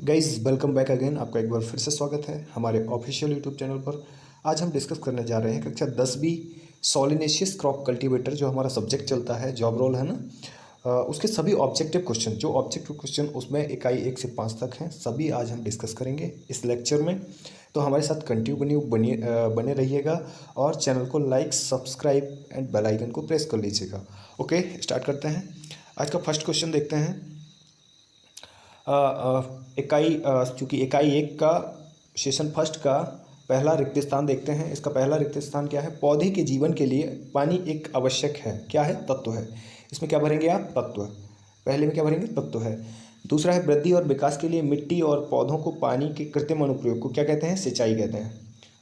Guys welcome back again. आपका एक बार फिर से स्वागत है हमारे ऑफिशियल यूट्यूब चैनल पर। आज हम डिस्कस करने जा रहे हैं कक्षा 10वीं सोलिनेशियस क्रॉप कल्टीवेटर, जो हमारा सब्जेक्ट चलता है, जॉब रोल है ना, उसके सभी ऑब्जेक्टिव क्वेश्चन, जो ऑब्जेक्टिव क्वेश्चन उसमें इकाई 1 से 5 तक हैं, सभी आज हम डिस्कस करेंगे इस लेक्चर में। तो हमारे साथ कंटिन्यू बने रहिएगा और चैनल को like, subscribe and bell icon को प्रेस कर लीजिएगा। ओके, स्टार्ट करते हैं। आज का फर्स्ट क्वेश्चन देखते हैं। चूँकि इकाई 1 का सेशन फर्स्ट का पहला रिक्त स्थान देखते हैं। इसका पहला रिक्त स्थान क्या है? पौधे के जीवन के लिए पानी एक आवश्यक है। क्या है? तत्व है। इसमें क्या भरेंगे आप? तत्व। पहले में क्या भरेंगे? तत्व है। दूसरा है वृद्धि और विकास के लिए मिट्टी और पौधों को पानी के कृत्रिम अनुप्रयोग को क्या कहते हैं? सिंचाई कहते हैं।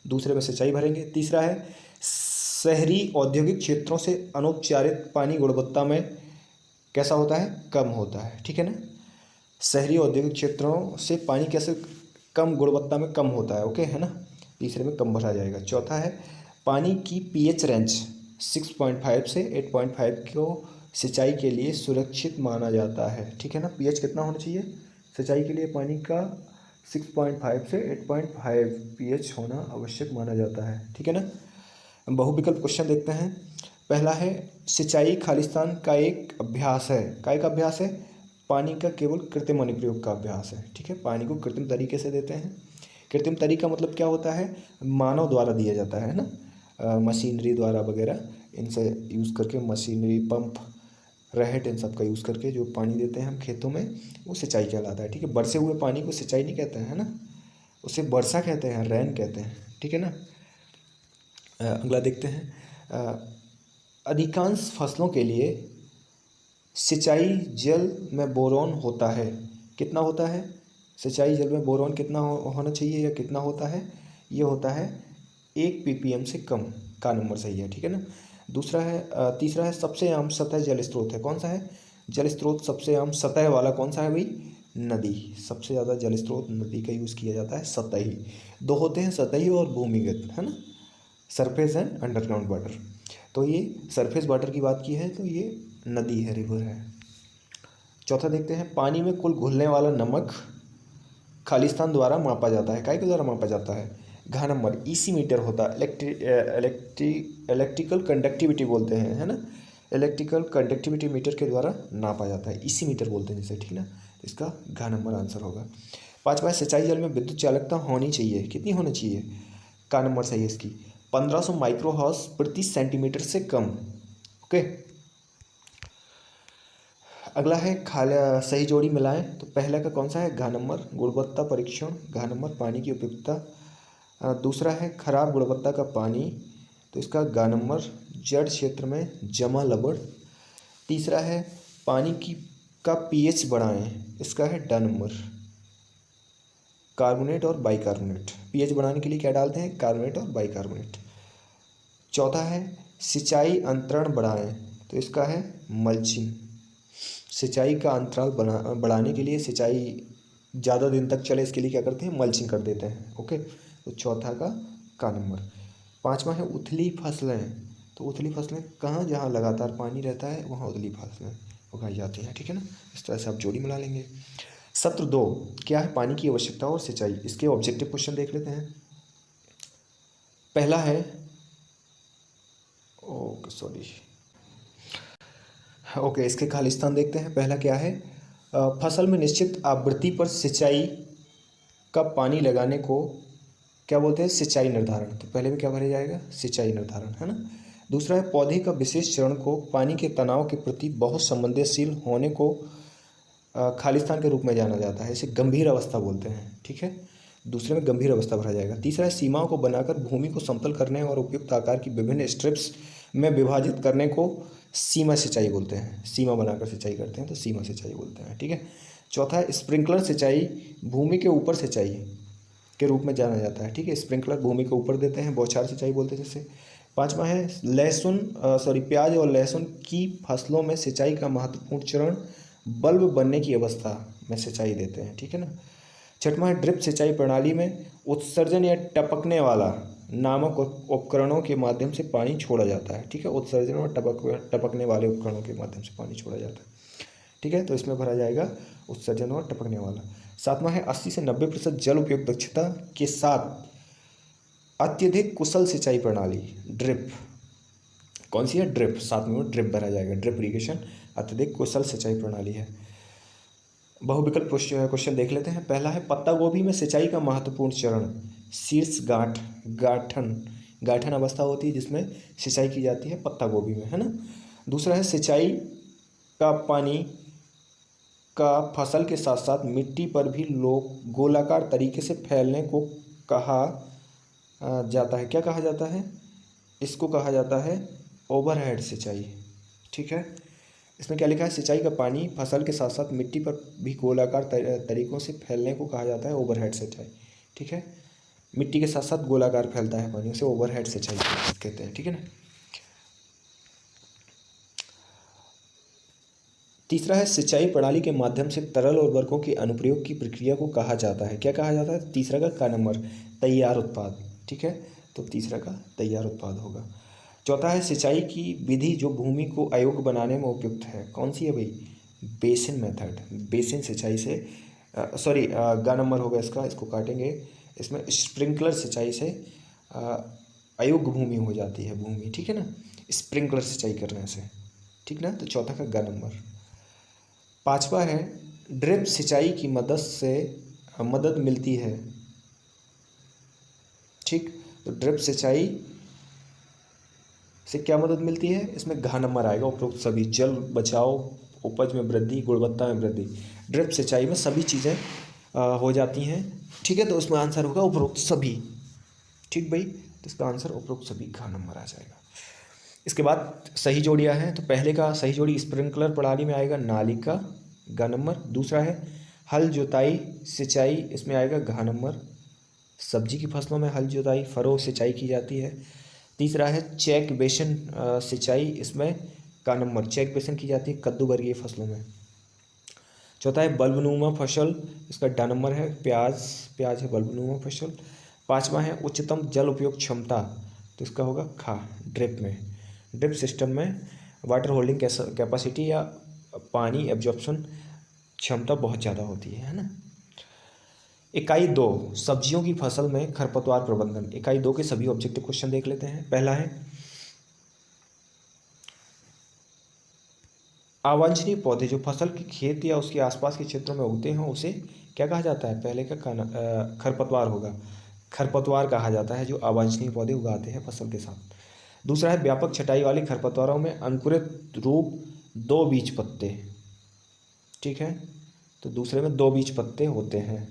दूसरे में सिंचाई भरेंगे। तीसरा है शहरी औद्योगिक क्षेत्रों से अनौपचारिक पानी गुणवत्ता में कैसा होता है? कम होता है। ठीक है ना। शहरी औद्योगिक क्षेत्रों से पानी कैसे कम गुणवत्ता में कम होता है? ओके, है ना। तीसरे में कम भरा जाएगा। चौथा है पानी की पीएच रेंज 6.5 से 8.5 को सिंचाई के लिए सुरक्षित माना जाता है। ठीक है ना। पीएच कितना होना चाहिए सिंचाई के लिए? पानी का 6.5 से 8.5 पीएच होना आवश्यक माना जाता है। ठीक है ना। बहुविकल्प क्वेश्चन देखते हैं। पहला है सिंचाई खालिस्तान का एक अभ्यास है। काय का अभ्यास है? पानी का केवल कृत्रिम अनुप्रयोग का अभ्यास है। ठीक है। पानी को कृत्रिम तरीके से देते हैं। कृत्रिम तरीका मतलब क्या होता है? मानव द्वारा दिया जाता है ना, मशीनरी द्वारा वगैरह, इनसे यूज़ करके, मशीनरी, पंप, रहेट, इन सब का यूज़ करके जो पानी देते हैं हम खेतों में, वो सिंचाई कहलाता है। ठीक है। बरसे हुए पानी को सिंचाई नहीं कहते हैं, है ना, उसे वर्षा कहते हैं, रैन कहते हैं। ठीक है ना। अगला देखते हैं। अधिकांश फसलों के लिए सिंचाई जल में बोरोन होता है। कितना होता है? सिंचाई जल में बोरोन कितना होना चाहिए या कितना होता है? ये होता है 1 ppm से कम। का नंबर सही है। ठीक है ना। दूसरा है तीसरा है सबसे आम सतह जल स्रोत है। कौन सा है जल स्रोत? सबसे आम सतह वाला कौन सा है भाई? नदी। सबसे ज़्यादा जल स्रोत नदी का यूज़ किया जाता है। सतही दो होते हैं, सतही और भूमिगत, है ना, सरफेस एंड अंडरग्राउंड वाटर। तो ये सरफेस वाटर की बात की है तो ये नदी है, रिवर है। चौथा देखते हैं पपानी में कुल घुलने वाला नमक खालिस्तान द्वारा मापा जाता है। काय के द्वारा मापा जाता है? घन नंबर, ईसी मीटर होता है। इलेक्ट्रिकल कंडक्टिविटी बोलते हैं, है ना, इलेक्ट्रिकल कंडक्टिविटी मीटर के द्वारा नापा जाता है, ईसी मीटर बोलते हैं जिसे। ठीक ना। इसका घन नंबर आंसर होगा। पाँचवा, सिंचाई जल में विद्युत चालकता होनी चाहिए। कितनी होनी चाहिए? का नंबर सही है इसकी 1500 माइक्रो हाउस प्रति सेंटीमीटर से कम। ओके। अगला है सही जोड़ी मिलाएं। तो पहला का कौन सा है? घ नंबर गुणवत्ता परीक्षण, घ नंबर पानी की उपयुक्तता। दूसरा है खराब गुणवत्ता का पानी, तो इसका घ नंबर जड़ क्षेत्र में जमा लवण। तीसरा है पानी की का पीएच बढ़ाएं, इसका है ड नंबर कार्बोनेट और बाइकार्बोनेट। पीएच बढ़ाने के लिए क्या डालते हैं? कार्बोनेट और बाइकार्बोनेट। चौथा है सिंचाई अंतरण बढ़ाएं, तो इसका है मल्चिंग। सिंचाई का अंतराल बढ़ाने के लिए, सिंचाई ज़्यादा दिन तक चले इसके लिए क्या करते हैं? मल्चिंग कर देते हैं। ओके। तो चौथा का नंबर। पांचवा है उथली फसलें। तो उथली फसलें कहाँ? जहाँ लगातार पानी रहता है वहाँ उथली फसलें उगाई जाती हैं। ठीक है ना। इस तरह से आप जोड़ी मिला लेंगे। सत्र 2 क्या है? पानी की आवश्यकता और सिंचाई। इसके ऑब्जेक्टिव क्वेश्चन देख लेते हैं। पहला है ओके, इसके खालिस्तान देखते हैं। पहला क्या है? फसल में निश्चित आवृत्ति पर सिंचाई का पानी लगाने को क्या बोलते हैं? सिंचाई निर्धारण। तो पहले में क्या भरा जाएगा? सिंचाई निर्धारण, है ना। दूसरा है पौधे का विशेष चरण को पानी के तनाव के प्रति बहुत संवेदनशील होने को खालिस्तान के रूप में जाना जाता है। इसे गंभीर अवस्था बोलते हैं। ठीक है। दूसरे में गंभीर अवस्था भरा जाएगा। तीसरा है सीमाओं को बनाकर भूमि को समतल करने और उपयुक्त आकार की विभिन्न स्ट्रिप्स में विभाजित करने को सीमा सिंचाई बोलते हैं। सीमा बनाकर सिंचाई करते हैं तो सीमा सिंचाई बोलते हैं। ठीक है। चौथा है स्प्रिंकलर सिंचाई, भूमि के ऊपर सिंचाई के रूप में जाना जाता है। ठीक है। स्प्रिंकलर भूमि के ऊपर देते हैं, बौछार सिंचाई बोलते हैं जैसे। पांचवा है प्याज और लहसुन की फसलों में सिंचाई का महत्वपूर्ण चरण बल्ब बनने की अवस्था में सिंचाई देते हैं। ठीक है ना। छठवां है ड्रिप सिंचाई प्रणाली में उत्सर्जन या टपकने वाला नामक उपकरणों के माध्यम से पानी छोड़ा जाता है। ठीक है। उत्सर्जन और टपकने वाले उपकरणों के माध्यम से पानी छोड़ा जाता है। ठीक है। तो इसमें भरा जाएगा उत्सर्जन और टपकने वाला। सातवां है 80 से 90% जल उपयोग दक्षता के साथ अत्यधिक कुशल सिंचाई प्रणाली, ड्रिप। कौन सी है? ड्रिप। सातवें में ड्रिप भरा जाएगा, ड्रिप इरिगेशन अत्यधिक कुशल सिंचाई प्रणाली है। बहुविकल्प क्वेश्चन देख लेते हैं। पहला है पत्ता गोभी में सिंचाई का महत्वपूर्ण चरण, शीर्ष गाठन अवस्था होती है जिसमें सिंचाई की जाती है पत्ता गोभी में, है ना। दूसरा है सिंचाई का पानी का फसल के साथ साथ मिट्टी पर भी गोलाकार तरीके से फैलने को कहा जाता है। क्या कहा जाता है? इसको कहा जाता है ओवरहेड सिंचाई। ठीक है, इसमें क्या लिखा है? सिंचाई का पानी फसल के साथ साथ मिट्टी पर भी गोलाकार तरीकों से फैलने को कहा जाता है ओवरहेड सिंचाई। ठीक है, मिट्टी के साथ साथ गोलाकार फैलता है पानी, उसे ओवरहेड सिंचाई कहते हैं। ठीक है ना। तीसरा है सिंचाई प्रणाली के माध्यम से तरल उर्वरकों के अनुप्रयोग की प्रक्रिया को कहा जाता है। क्या कहा जाता है? तीसरा का नंबर तैयार उत्पाद। ठीक है, तो तीसरा का तैयार उत्पाद होगा। चौथा है सिंचाई की विधि जो भूमि को अयोग्य बनाने में उपयुक्त है। कौन सी है भाई? Basin method. बेसिन सिंचाई से गा नंबर होगा इसका, इसको काटेंगे। इसमें स्प्रिंकलर सिंचाई से अयोग्य भूमि हो जाती है भूमि। ठीक है ना, स्प्रिंकलर सिंचाई करने से। ठीक ना, तो चौथा का गा नंबर। पांचवा है ड्रिप सिंचाई की मदद मिलती है। ठीक, तो ड्रिप सिंचाई से क्या मदद मिलती है? इसमें घ नंबर आएगा। उपरोक्त सभी, जल बचाओ, उपज में वृद्धि, गुणवत्ता में वृद्धि। ड्रिप सिंचाई में सभी चीज़ें हो जाती हैं। ठीक है, तो उसमें आंसर होगा उपरोक्त सभी। ठीक भाई, तो इसका आंसर उपरोक्त सभी घ नंबर आ जाएगा। इसके बाद सही जोड़ियाँ हैं, तो पहले का सही जोड़ी स्प्रिंकलर प्रणाली में आएगा नाली का ग नंबर। दूसरा है हल जोताई सिंचाई, इसमें आएगा घ नंबर। सब्जी की फसलों में हल जोताई फरो सिंचाई की जाती है। तीसरा है चेक बेसिन सिंचाई, इसमें का नंबर चेक बेसिन की जाती है कद्दू वर्गीय फसलों में। चौथा है बल्बनुमा फसल, इसका डा नंबर है। प्याज है बल्बनुमा फसल। पांचवा है उच्चतम जल उपयोग क्षमता, तो इसका होगा खा, ड्रिप में। ड्रिप सिस्टम में वाटर होल्डिंग कैपेसिटी या पानी एब्जॉर्प्शन क्षमता बहुत ज़्यादा होती है ना। इकाई 2 सब्जियों की फसल में खरपतवार प्रबंधन। इकाई 2 के सभी ऑब्जेक्टिव क्वेश्चन देख लेते हैं। पहला है अवांछनीय पौधे जो फसल के खेत या उसके आसपास के क्षेत्रों में उगते हैं उसे क्या कहा जाता है? पहले का खरपतवार होगा, खरपतवार कहा जाता है जो अवांछनीय पौधे उगाते हैं फसल के साथ। दूसरा है व्यापक छटाई वाले खरपतवारों में अंकुरित रूप 2 बीज पत्ते। ठीक है, तो दूसरे में 2 बीज पत्ते होते हैं।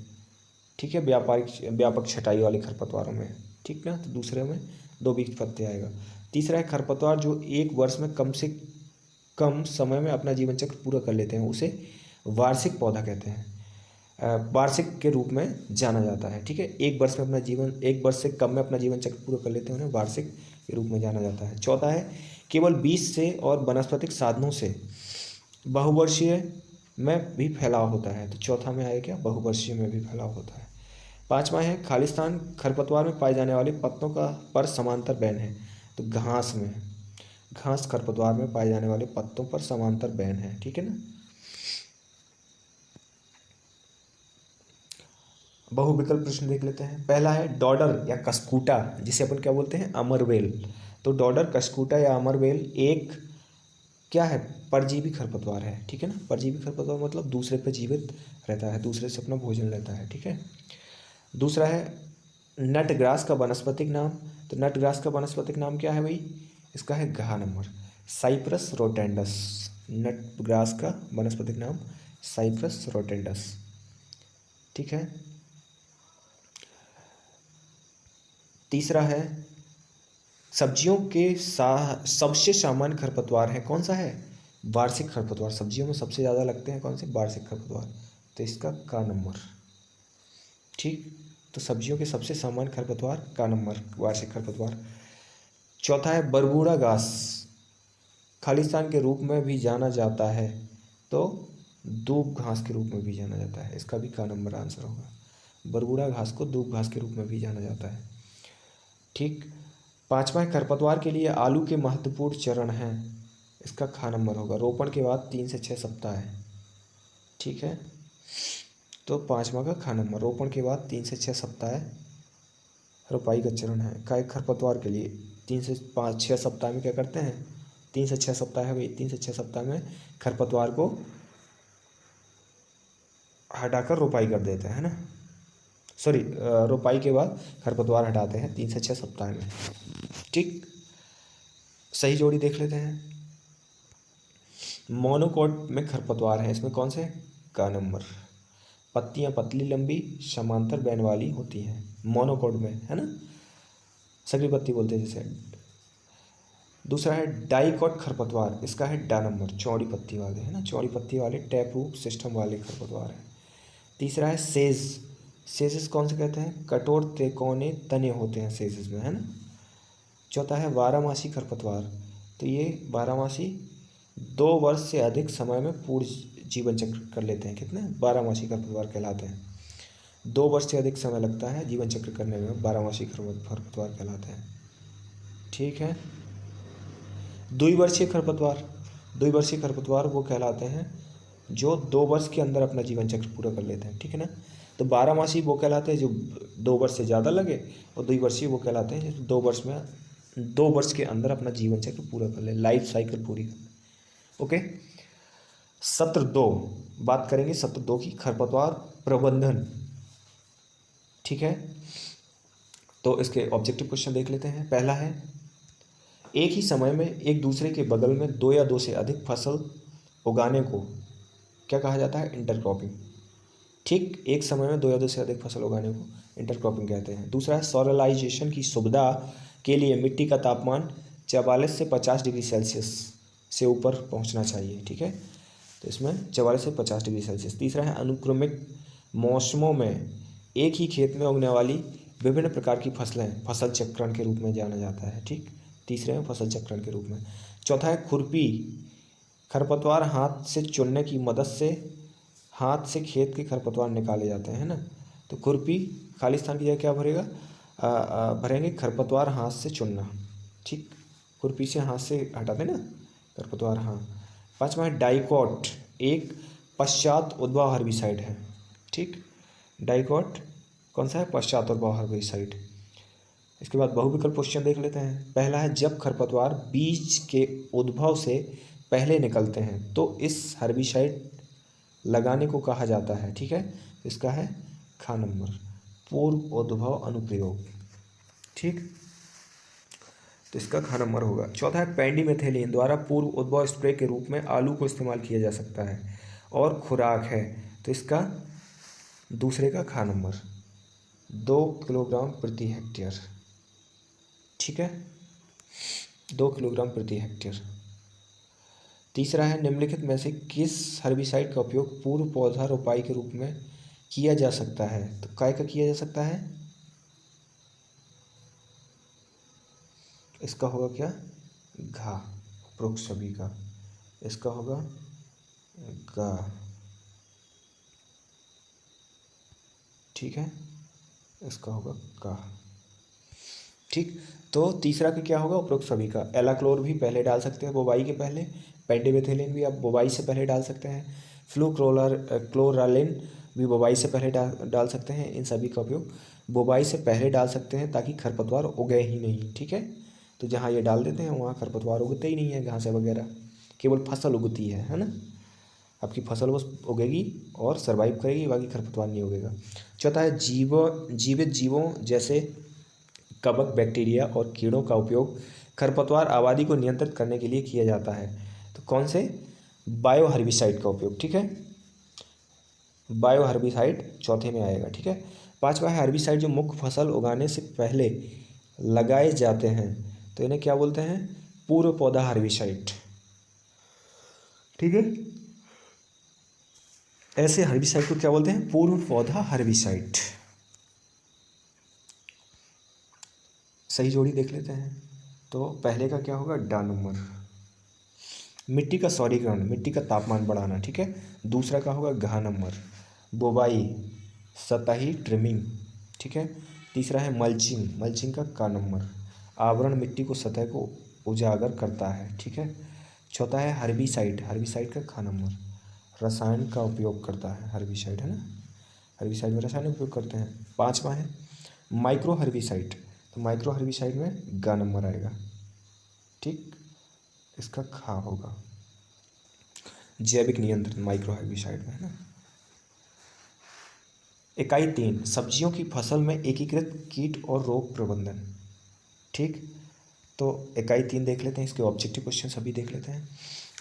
ठीक है, व्यापक छटाई वाले खरपतवारों में। ठीक ना, तो दूसरे में 2 बीज पत्ते आएगा। तीसरा है खरपतवार जो एक वर्ष में कम से कम समय में अपना जीवन चक्र पूरा कर लेते हैं, उसे वार्षिक पौधा कहते हैं, वार्षिक के रूप में जाना जाता है। ठीक है, एक वर्ष से कम में अपना जीवन चक्र पूरा कर लेते हैं, उन्हें वार्षिक के रूप में जाना जाता है। चौथा है केवल बीज से और वनस्पतिक साधनों से बहुवर्षीय में भी फैलाव होता है, तो चौथा में आएगा क्या? बहुवर्षीय में भी फैलाव होता है। पांचवा है खालिस्तान खरपतवार में पाए जाने वाले पत्तों का पर समांतर बैन है, तो घास खरपतवार में पाए जाने वाले पत्तों पर समांतर बैन है। ठीक है ना। बहुविकल्प प्रश्न देख लेते हैं। पहला है डॉडर या कस्कूटा, जिसे अपन क्या बोलते हैं? अमरवेल। तो डॉडर, कस्कूटा या अमरवेल एक क्या है? परजीवी खरपतवार है। ठीक है ना, परजीवी खरपतवार मतलब दूसरे पे जीवित रहता है, दूसरे से अपना भोजन लेता है। ठीक है। दूसरा है नट ग्रास का वनस्पतिक नाम, तो नट ग्रास का वनस्पतिक नाम क्या है भाई? इसका है घ नंबर साइप्रस रोटेंडस। नट ग्रास का वनस्पतिक नाम साइप्रस रोटेंडस। ठीक है। तीसरा है सब्जियों के सबसे सामान्य खरपतवार है, कौन सा है? वार्षिक खरपतवार। सब्जियों में सबसे ज़्यादा लगते हैं कौन से? वार्षिक खरपतवार, तो इसका का नंबर। ठीक, तो सब्जियों के सबसे सामान्य खरपतवार का नंबर वार्षिक खरपतवार। चौथा है बरबूड़ा घास, खालिस्तान के रूप में भी जाना जाता है, तो दूब घास के रूप में भी जाना जाता है, इसका भी का नंबर आंसर होगा। बरबूड़ा घास को दूब घास के रूप में भी जाना जाता है। ठीक। पांचवा खरपतवार के लिए आलू के महत्वपूर्ण चरण हैं, इसका खा नंबर होगा। रोपण के बाद 3 से 6 सप्ताह है। ठीक है। तो 5वां का ख नंबर, रोपण के बाद 3 से 6 सप्ताह रोपाई का चरण है। काय खरपतवार के लिए 3 से 5-6 सप्ताह में क्या करते हैं, 3 से 6 सप्ताह है भाई, 3 से 6 सप्ताह में खरपतवार को हटाकर रोपाई कर देते हैं, है ना। सॉरी, रोपाई के बाद खरपतवार हटाते हैं 3 से 6 सप्ताह में। ठीक, सही जोड़ी देख लेते हैं। मोनोकोट में खरपतवार है, इसमें कौन से, का नंबर। पत्तियां पतली लंबी समांतर बैन वाली होती हैं मोनोकोट में, है ना, सकरी पत्ती बोलते हैं जिसे। दूसरा है डाइकोट खरपतवार, इसका है डा नंबर, चौड़ी पत्ती वाले, है ना, चौड़ी पत्ती वाले टैप रूट सिस्टम वाले खरपतवार है। तीसरा है सेज, सेजेस कौन से कहते हैं, कठोर त्रिकोणे तने होते हैं सेजेस में, है ना। चौथा है बारहमासी खरपतवार, तो ये बारहमासी 2 वर्ष से अधिक समय में पूर्ण जीवन चक्र कर लेते हैं, कितने, बारहमासी खरपतवार कहलाते हैं। 2 वर्ष से अधिक समय लगता है जीवन चक्र करने में, बारहमासी खरपतवार कहलाते हैं। ठीक है। द्विवर्षीय खरपतवार, द्विवर्षीय खरपतवार वो कहलाते हैं जो 2 वर्ष के अंदर अपना जीवन चक्र पूरा कर लेते हैं, ठीक है ना। तो बारहमासी वो कहलाते हैं जो 2 वर्ष से ज़्यादा लगे, और द्विवर्षीय वो कहलाते हैं जो 2 वर्ष के अंदर अपना जीवन चक्र पूरा कर ले, लाइफ साइकिल पूरी कर ले। ओके। सत्र 2 बात करेंगे, सत्र 2 की, खरपतवार प्रबंधन। ठीक है, तो इसके ऑब्जेक्टिव क्वेश्चन देख लेते हैं। पहला है, एक ही समय में एक दूसरे के बगल में 2 या 2 से अधिक फसल उगाने को क्या कहा जाता है, इंटरक्रॉपिंग। ठीक, एक समय में 2 या 2 से अधिक फसल उगाने को इंटरक्रॉपिंग कहते हैं। दूसरा है, सॉइलाइजेशन की सुविधा के लिए मिट्टी का तापमान 44 से 50 डिग्री सेल्सियस से ऊपर पहुंचना चाहिए। ठीक है, तो इसमें 44 से 50 डिग्री सेल्सियस। तीसरा है, अनुक्रमिक मौसमों में एक ही खेत में उगने वाली विभिन्न प्रकार की फसलें फसल चक्रण के रूप में जाना जाता है। ठीक, तीसरे में फसल चक्रण के रूप में। चौथा है, खुरपी, खरपतवार हाथ से चुनने की मदद से हाथ से खेत के खरपतवार निकाले जाते हैं ना। तो खुरपी खाली स्थान की जगह क्या भरेगा, भरेंगे खरपतवार हाथ से चुनना। ठीक, खुरपी से हाथ से हटाते ना खरपतवार, हाँ। पांचवा है, डाइकोट, एक पश्चात उद्भव हर्बिसाइड है। ठीक, डाइकोट कौन सा है, पश्चात उद्भव हर्बिसाइड। इसके बाद बहुविकल्प क्वेश्चन देख लेते हैं। पहला है, जब खरपतवार बीज के उद्भव से पहले निकलते हैं तो इस हर्बिसाइड लगाने को कहा जाता है। ठीक है, इसका है ख नंबर, पूर्व उद्भव अनुप्रयोग। ठीक, तो इसका ख नंबर होगा। चौथा है, पेंडिमेथिलिन द्वारा पूर्व उद्भव स्प्रे के रूप में आलू को इस्तेमाल किया जा सकता है और खुराक है, तो इसका दूसरे का ख नंबर, 2 किलोग्राम प्रति हेक्टेयर। ठीक है, 2 किलोग्राम प्रति हेक्टेयर। तीसरा है, निम्नलिखित में से किस हर्बिसाइड का उपयोग पूर्व पौधा रोपाई के रूप में किया जा सकता है, तो काय का किया जा सकता है, इसका होगा क्या, घा, उपरोक्त सभी का, इसका होगा गा। ठीक है, इसका होगा का। ठीक, तो तीसरा का क्या होगा, उपरोक्त सभी का। एलाक्लोर भी पहले डाल सकते हैं बोवाई के पहले, पेंडिमेथिलिन भी आप बोवाई से पहले डाल सकते हैं, क्लोरालिन भी बोवाई से पहले डाल सकते हैं। इन सभी का उपयोग बोवाई से पहले डाल सकते हैं ताकि खरपतवार उगे ही नहीं। ठीक है, तो जहाँ ये डाल देते हैं वहाँ खरपतवार उगते ही नहीं है, घासें वगैरह, केवल फसल उगती है ना। आपकी फसल बस उगेगी और सर्वाइव करेगी, बाकी खरपतवार नहीं उगेगा। चौथा है, जीवित जीवों जैसे कवक, बैक्टीरिया और कीड़ों का उपयोग खरपतवार आबादी को नियंत्रित करने के लिए किया जाता है, तो कौन से, बायो हर्बिसाइड का उपयोग। ठीक है, बायो हर्बिसाइड चौथे में आएगा। ठीक है, पांचवा है, हर्बिसाइड जो मुख्य फसल उगाने से पहले लगाए जाते हैं तो इन्हें क्या बोलते हैं, पूर्व पौधा हर्बिसाइड। ठीक है, ऐसे हर्बिसाइड को क्या बोलते हैं, पूर्व पौधा हर्बिसाइड। सही जोड़ी देख लेते हैं। तो पहले का क्या होगा, डा नंबर, मिट्टी का सौरीकरण, मिट्टी का तापमान बढ़ाना। ठीक है, दूसरा का होगा घा नंबर, बोवाई, सतही ट्रिमिंग। ठीक है, तीसरा है मल्चिंग, मल्चिंग का नंबर, आवरण मिट्टी को सतह को उजागर करता है। ठीक है, चौथा है हर्बिसाइड, हर्बिसाइड का ख नंबर, रसायन का उपयोग करता है हर्बिसाइड, है ना। हर्बिसाइड में रासायनिक उपयोग करते हैं। 5वां है माइक्रो हर्बिसाइड, तो माइक्रो हर्बिसाइड में ग नंबर आएगा। ठीक, इसका खा होगा। जैविक नियंत्रण माइक्रो हर्बिसाइड में है ना। इकाई 3 सब्जियों की फसल में एकीकृत कीट और रोग प्रबंधन। ठीक, तो इकाई 3 देख लेते हैं, इसके ऑब्जेक्टिव क्वेश्चन सभी देख लेते हैं।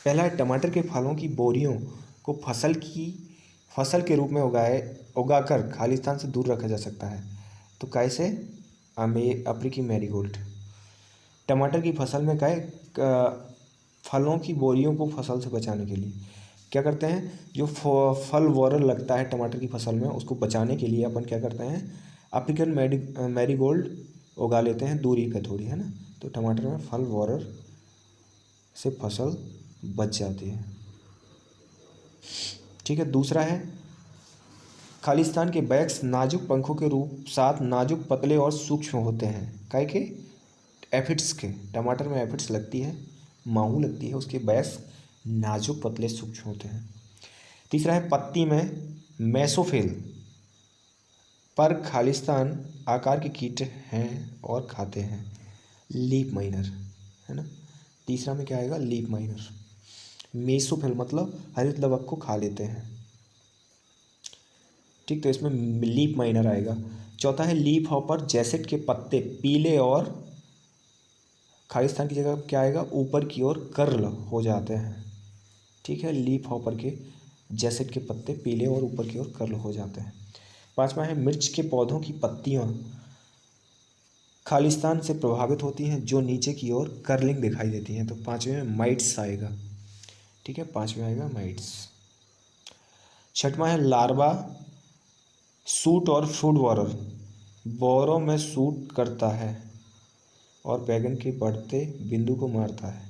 पहला है टमाटर के फलों की बोरियों को फसल के रूप में उगाकर खालिस्तान से दूर रखा जा सकता है, तो कैसे? अफ्रीकी मैरीगोल्ड। टमाटर की फसल में फलों की बोरियों को फसल से बचाने के लिए क्या करते हैं, जो फल वॉरल लगता है टमाटर की फसल में उसको बचाने के लिए अपन क्या करते हैं, अफ्रीकन मैरीगोल्ड उगा लेते हैं दूरी पे थोड़ी, है ना। तो टमाटर में फल वॉरल से फसल बच जाती है। ठीक है, दूसरा है खालिस्तान के बैक्स नाजुक पंखों के रूप साथ नाजुक पतले और सूक्ष्म होते हैं। काय के? एफिड्स के। टमाटर में एफिड्स लगती है, माहू लगती है, उसके बैक्स नाजुक पतले सूक्ष्म होते हैं। तीसरा है पत्ती में मेसोफिल पर खालिस्तान आकार के कीट हैं और खाते हैं, लीफ माइनर, है ना। तीसरा में क्या आएगा, लीफ माइनर। मेसोफिल मतलब हरित लवक को खा लेते हैं। ठीक, तो इसमें लीफ माइनर आएगा। चौथा है लीफ हॉपर जैसेट के पत्ते पीले और खालिस्तान की जगह क्या आएगा, ऊपर की ओर कर्ल हो जाते हैं। ठीक है, लीफ हॉपर के जैसेट के पत्ते पीले और ऊपर की ओर कर्ल हो जाते हैं। 5वां है मिर्च के पौधों की पत्तियां खालिस्तान से प्रभावित होती हैं जो नीचे की ओर कर्लिंग दिखाई देती हैं, तो 5वें में माइट्स आएगा। ठीक है, 5वें आएगा माइट्स। 6वां है लार्वा सूट और फ्रूट बोरर, बोरों में सूट करता है और बैगन के बढ़ते बिंदु को मारता है।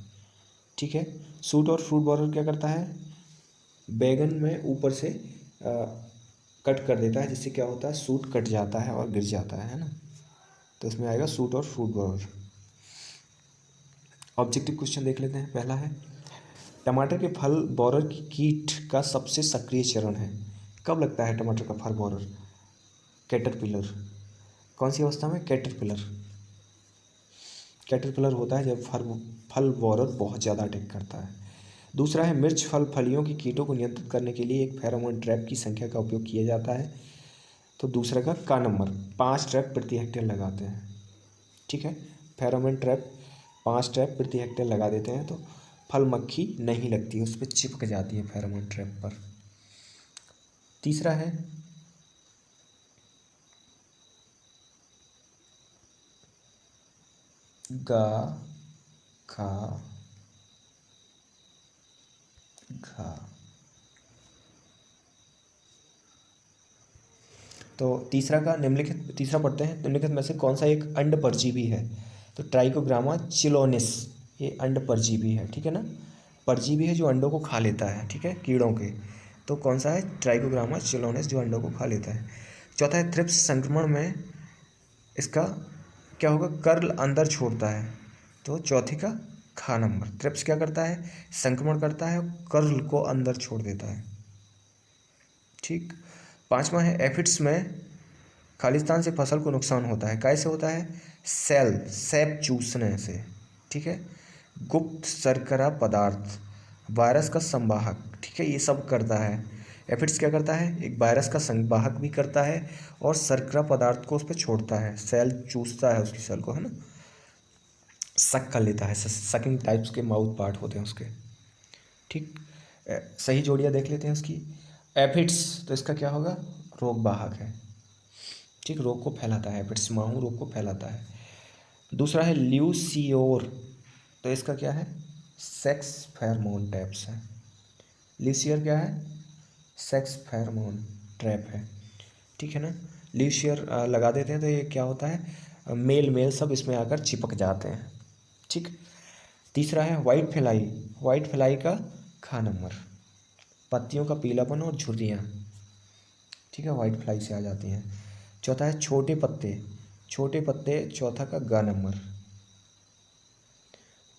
ठीक है, सूट और फ्रूट बोरर क्या करता है, बैगन में ऊपर से कट कर देता है, जिससे क्या होता है, सूट कट जाता है और गिर जाता है ना। तो इसमें आएगा सूट और फ्रूट बोरर। ऑब्जेक्टिव क्वेश्चन देख लेते हैं। पहला है टमाटर के फल बोरर की कीट का सबसे सक्रिय चरण है, कब लगता है टमाटर का फल बोरर? कैटरपिलर। कौन सी अवस्था में? कैटरपिलर। कैटरपिलर होता है जब फल बोरर बहुत ज़्यादा अटैक करता है। दूसरा है मिर्च फलियों की कीटों को नियंत्रित करने के लिए एक फेरोमोन ट्रैप की संख्या का उपयोग किया जाता है, तो दूसरे का नंबर 5 ट्रैप प्रति हेक्टेयर लगाते हैं। ठीक है, फेरोमोन ट्रैप 5 ट्रैप प्रति हेक्टेयर लगा देते हैं, तो फल मक्खी नहीं लगती है, उस पर चिपक जाती है फेरोमोन ट्रैप पर। तीसरा है गा खा घा। तो तीसरा पढ़ते हैं, निम्नलिखित में से कौन सा एक अंड परजीवी है? तो ट्राइकोग्रामा चिलोनिस, ये अंड परजीवी है। ठीक है ना, परजीवी है जो अंडों को खा लेता है। ठीक है, कीड़ों के। तो कौन सा है? ट्राइकोग्रामा चिलोनिस, जो अंडों को खा लेता है। चौथा है थ्रिप्स संक्रमण में इसका क्या होगा, कर्ल अंदर छोड़ता है, तो चौथी का खा नंबर। थ्रिप्स क्या करता है, संक्रमण करता है, कर्ल को अंदर छोड़ देता है। ठीक, 5वां है एफिड्स में खालिस्तान से फसल को नुकसान होता है, कैसे होता है? सैप चूसने से। ठीक है, गुप्त शर्करा पदार्थ, वायरस का संवाहक। ठीक है, ये सब करता है। एफिड्स क्या करता है, एक वायरस का संवाहक भी करता है और शर्करा पदार्थ को उस पर छोड़ता है, सेल चूसता है उसकी सेल को, है ना, सक कर लेता है। सकिंग टाइप्स के माउथ पार्ट होते हैं उसके। ठीक, सही जोड़ियाँ देख लेते हैं उसकी। एफिड्स, तो इसका क्या होगा, रोग वाहक है। ठीक, रोग को फैलाता है, एफिड्स माहू रोग को फैलाता है। दूसरा है ल्यूसियोर, तो इसका क्या है, सेक्स फेरोमोन ट्रैप्स है। ल्यूसियर क्या है, सेक्स फेरोमोन ट्रैप है। ठीक है ना, ल्यूसियर लगा देते हैं तो ये क्या होता है, मेल सब इसमें आकर चिपक जाते हैं। ठीक, तीसरा है वाइट फ्लाई का खा नंबर, पत्तियों का पीलापन और झुर्रियाँ। ठीक है, वाइट फ्लाई से आ जाती हैं। चौथा है छोटे पत्ते, चौथा का गा नंबर,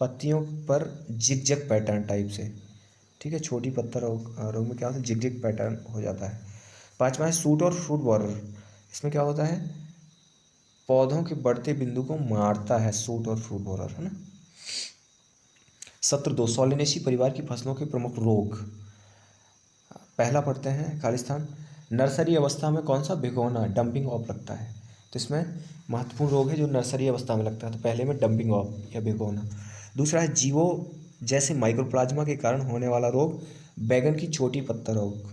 पत्तियों पर जिगजैग पैटर्न टाइप से। ठीक है, छोटी पत्ता रोग में क्या होता है, जिगजैग पैटर्न हो जाता है। पांचवा है सूट और फ्रूट बोरर, इसमें क्या होता है, पौधों के बढ़ते बिंदु को मारता है सूट और फ्रूट बोरर, है ना। सत्र 2, सोलिनेसी परिवार की फसलों के प्रमुख रोग। पहला पढ़ते हैं खालिस्तान, नर्सरी अवस्था में कौन सा भिगोना डंपिंग ऑफ लगता है, तो इसमें महत्वपूर्ण रोग है जो नर्सरी अवस्था में लगता है, तो पहले में डंपिंग ऑफ या भिगोना। दूसरा है जीवो जैसे माइक्रोप्लाज्मा के कारण होने वाला रोग, बैगन की छोटी पत्ता रोग।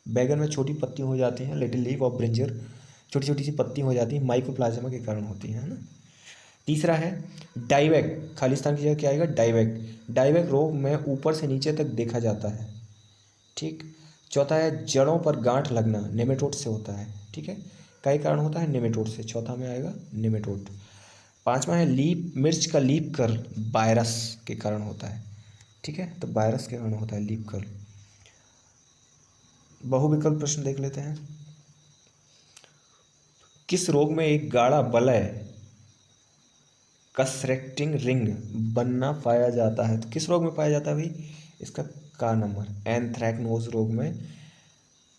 बैगन में छोटी पत्ती हो जाती हैं, लिटिल लीफ ऑफ ब्रिंजर, छोटी छोटी सी पत्ती हो जाती है, माइक्रोप्लाज्मा के कारण होती है ना। तीसरा है डाइवैक, खालिस्तान की जगह क्या आएगा, डाइवैक। डाइवैक रोग में ऊपर से नीचे तक देखा जाता है, ठीक। चौथा है जड़ों पर गांठ लगना, नेमेटोड से होता है, ठीक है, कई कारण होता है नेमेटोड से, चौथा में आएगा नेमेटोड। पांचवा है लीप, मिर्च का लीप कर्ल वायरस के कारण होता है, ठीक है, तो वायरस के कारण होता है लीप कर्ल। बहुविकल्प प्रश्न देख लेते हैं। किस रोग में एक गाढ़ा वलय कंस्ट्रक्टिंग रिंग बनना पाया जाता है, तो किस रोग में पाया जाता है भाई, इसका का नंबर, एंथ्रैक्नोज रोग में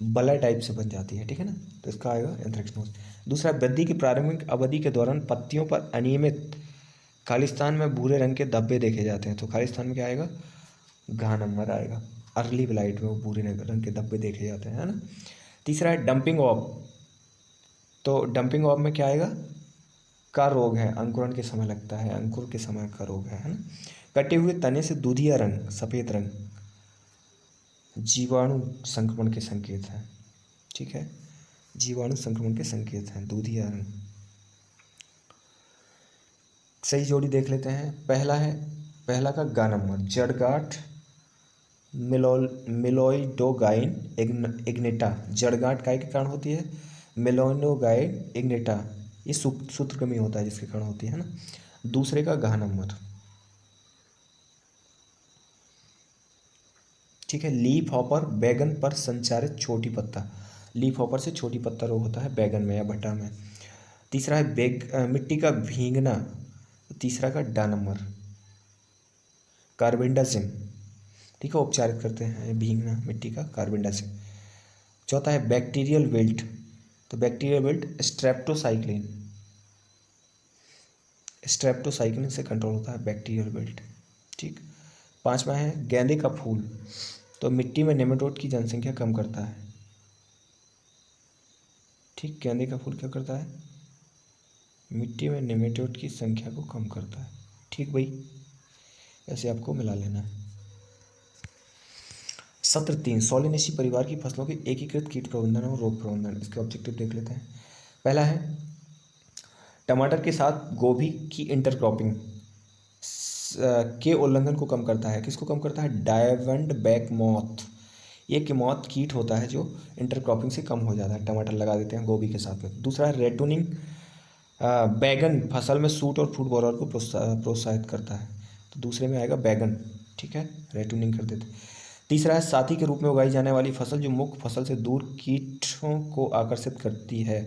वलय टाइप से बन जाती है, ठीक है ना, तो इसका आएगा एंथ्रैक्नोज। दूसरा, वृद्धि की प्रारंभिक अवधि के दौरान पत्तियों पर अनियमित खालिस्तान में भूरे रंग के धब्बे देखे जाते हैं, तो खालिस्तान में क्या आएगा, घा नंबर आएगा, अर्ली ब्लाइट में वो भूरे रंग के धब्बे देखे जाते हैं, है ना। तीसरा है डंपिंग ऑफ, तो डंपिंग ऑफ में क्या आएगा, का रोग है, अंकुरण के समय लगता है, अंकुर के समय का रोग है ना। कटे हुए तने से दूधिया रंग, सफ़ेद रंग, जीवाणु संक्रमण के संकेत हैं, ठीक है, जीवाणु संक्रमण के संकेत हैं, दूधिया रंग। सही जोड़ी देख लेते हैं। पहला का गा नंबर, जड़गांठ मिलोइडोगाइन इग्निटा, जड़गांठ काय के कारण होती है, मिलोइडोगाइन इग्निटा, ये सूत्रकृमि होता है जिसके कारण होती है ना। दूसरे का घा नंबर, ठीक है, लीफ हॉपर बैगन पर संचारित छोटी पत्ता, लीफ हॉपर से छोटी पत्ता रोग होता है बैगन में या भट्टा में। तीसरा है मिट्टी का भींगना, तीसरा का डा नंबर, कार्बेंडाजिम, ठीक है, उपचारित करते हैं भींगना मिट्टी का, कार्बेंडाजिम। चौथा है बैक्टीरियल विल्ट, तो बैक्टीरियल विल्ट स्ट्रेप्टोसाइक्लिन से कंट्रोल होता है बैक्टीरियल विल्ट, ठीक। पांचवा है गेंदे का फूल, तो मिट्टी में नेमेटोड की जनसंख्या कम करता है, ठीक, गेंदे का फूल क्या करता है, मिट्टी में नेमेटोड की संख्या को कम करता है, ठीक भाई, ऐसे आपको मिला लेना है। सत्र 3, सोलिनेसी परिवार की फसलों के एकीकृत कीट प्रबंधन और रोग प्रबंधन, इसके ऑब्जेक्टिव देख लेते हैं। पहला है टमाटर के साथ गोभी की इंटरक्रॉपिंग के उल्लंघन को कम करता है, किसको कम करता है, डायवंड बैक मॉथ, ये केमॉथ कीट होता है जो इंटरक्रॉपिंग से कम हो जाता है, टमाटर लगा देते हैं गोभी के साथ में। दूसरा है रेटूनिंग, बैगन फसल में सूट और फ्रूट बोरर को प्रोत्साहित करता है, तो दूसरे में आएगा बैगन, ठीक है, रेटूनिंग कर देते। तीसरा है साथी के रूप में उगाई जाने वाली फसल जो मुख्य फसल से दूर कीटों को आकर्षित करती है,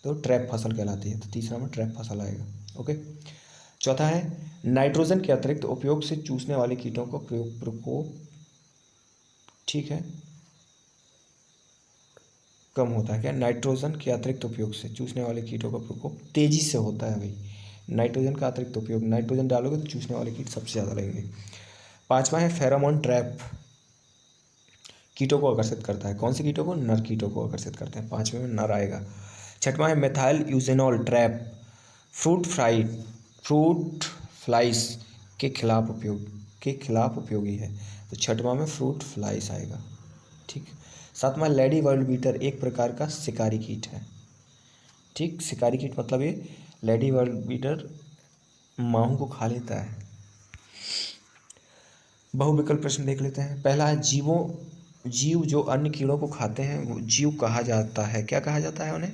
तो ट्रैप फसल कहलाती है, तो तीसरा में ट्रैप फसल आएगा, ओके। चौथा है नाइट्रोजन के अतिरिक्त उपयोग से चूसने वाले कीटों का प्रकोप, ठीक है, कम होता है, क्या, नाइट्रोजन के अतिरिक्त उपयोग से चूसने वाले कीटों का प्रकोप तेजी से होता है भाई, नाइट्रोजन का अतिरिक्त उपयोग, नाइट्रोजन डालोगे तो चूसने वाले कीट सबसे ज़्यादा लगेंगे। पांचवा है फेरोमोन ट्रैप, कीटों को आकर्षित करता है, कौन से कीटों को, नर कीटों को आकर्षित करते हैं, पांचवें में नर आएगा। छठवां है methyl eugenol trap, fruit flies के खिलाफ उपयोगी है, तो छठवां में फ्रूट फ्लाइज आएगा, ठीक। सातवां लेडी वर्ल्ड बीटर, एक प्रकार का शिकारी कीट है, ठीक, शिकारी कीट मतलब ये लेडी वर्ल्ड बीटर माहू को खा लेता है। बहुविकल्प प्रश्न देख लेते हैं। पहला है जीव जो अन्य कीड़ों को खाते हैं वो जीव कहा जाता है, क्या कहा जाता है उन्हें,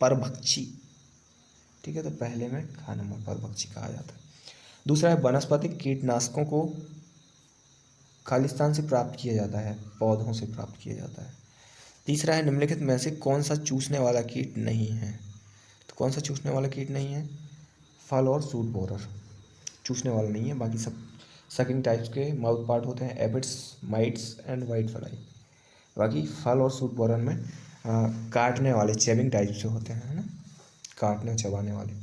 परभक्षी, ठीक है, तो पहले में खा नंबर परभक्षी कहा जाता है। दूसरा है वनस्पतिक कीटनाशकों को खालिस्तान से प्राप्त किया जाता है, पौधों से प्राप्त किया जाता है। तीसरा है निम्नलिखित में से कौन सा चूसने वाला कीट नहीं है, तो कौन सा चूसने वाला कीट नहीं है, फल और सूट बोरर चूसने वाला नहीं है, बाकी सब सकिंग टाइप्स के माउथ पार्ट होते हैं, Abids, mites and white fly. बाकी फल और सूट बोरन में काटने वाले चेविंग टाइप से होते हैं, है ना, काटने और चबाने वाले।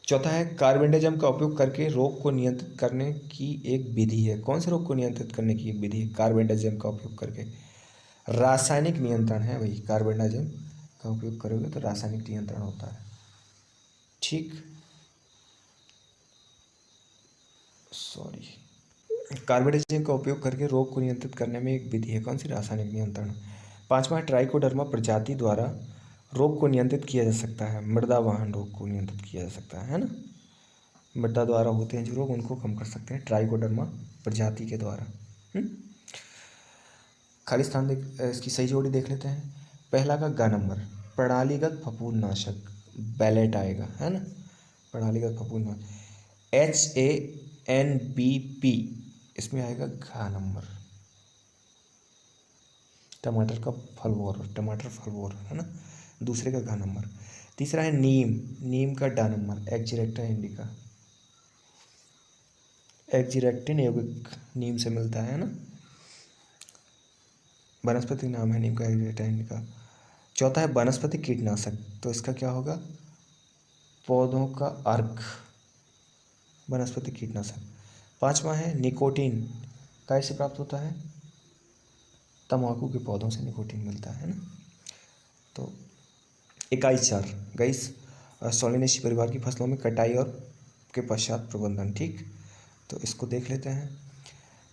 चौथा है कार्बेंडाजिम का उपयोग करके रोग को नियंत्रित करने की एक विधि है। कौन से रोग को नियंत्रित करने की एक विधि है? कार्बेंडाजिम का उपयोग करके रासायनिक नियंत्रण है भाई। कार्बेंडाजिम का उपयोग करोगे तो रासायनिक नियंत्रण होता है, ठीक। कार्बेंडाजिम का उपयोग करके रोग को नियंत्रित करने में एक विधि है। कौन सी? रासायनिक नियंत्रण। पांचवा, ट्राइकोडर्मा प्रजाति द्वारा रोग को नियंत्रित किया जा सकता है। मृदा वाहन रोग को नियंत्रित किया जा सकता है ना, मृदा द्वारा होते हैं जो रोग, उनको कम कर सकते हैं ट्राइकोडर्मा प्रजाति के द्वारा। खाली स्थान इसकी सही जोड़ी देख लेते हैं। पहला का ग नंबर, प्रणालीगत फफूंदनाशक, बैलेट आएगा, है ना, प्रणालीगत फफूंदनाशक। HANBP, इसमें आएगा घ नंबर। टमाटर का फलवोर, टमाटर फलवोर, है ना, दूसरे का घ नंबर। तीसरा है नीम, नीम का डा नंबर, एक्जिरेक्टा इंडिका, एक्जिरेक्टिन यौगिक नीम से मिलता है ना, वनस्पति नाम है नीम का, एक्जिरेक्टा इंडिका। चौथा है वनस्पति कीटनाशक, तो इसका क्या होगा? पौधों का अर्क, वनस्पति कीटनाशक। पांचवा है निकोटीन, कैसे प्राप्त होता है? तंबाकू के पौधों से निकोटीन मिलता है ना। तो इकाई 4 गाइस, सोलेनेसी परिवार की फसलों में कटाई और के पश्चात प्रबंधन, ठीक। तो इसको देख लेते हैं,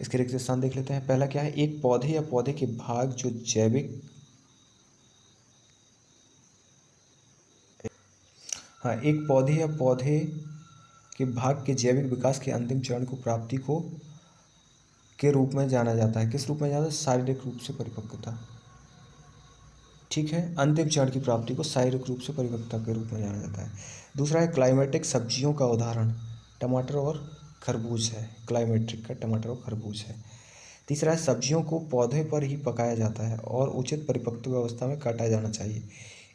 इसके रिक्त स्थान देख लेते हैं। पहला क्या है? एक पौधे या पौधे के भाग जो जैविक, हाँ, एक पौधे या पौधे के भाग के जैविक विकास के अंतिम चरण को प्राप्ति को के रूप में जाना जाता है। किस रूप में जाना जाता है? शारीरिक रूप से परिपक्वता, ठीक है, अंतिम चरण की प्राप्ति को शारीरिक रूप से परिपक्वता के रूप में जाना जाता है। दूसरा है क्लाइमेटिक सब्जियों का उदाहरण टमाटर और खरबूज है, क्लाइमेट्रिक का टमाटर और खरबूज है। तीसरा है सब्जियों को पौधे पर ही पकाया जाता है और उचित परिपक्व अवस्था में काटा जाना चाहिए,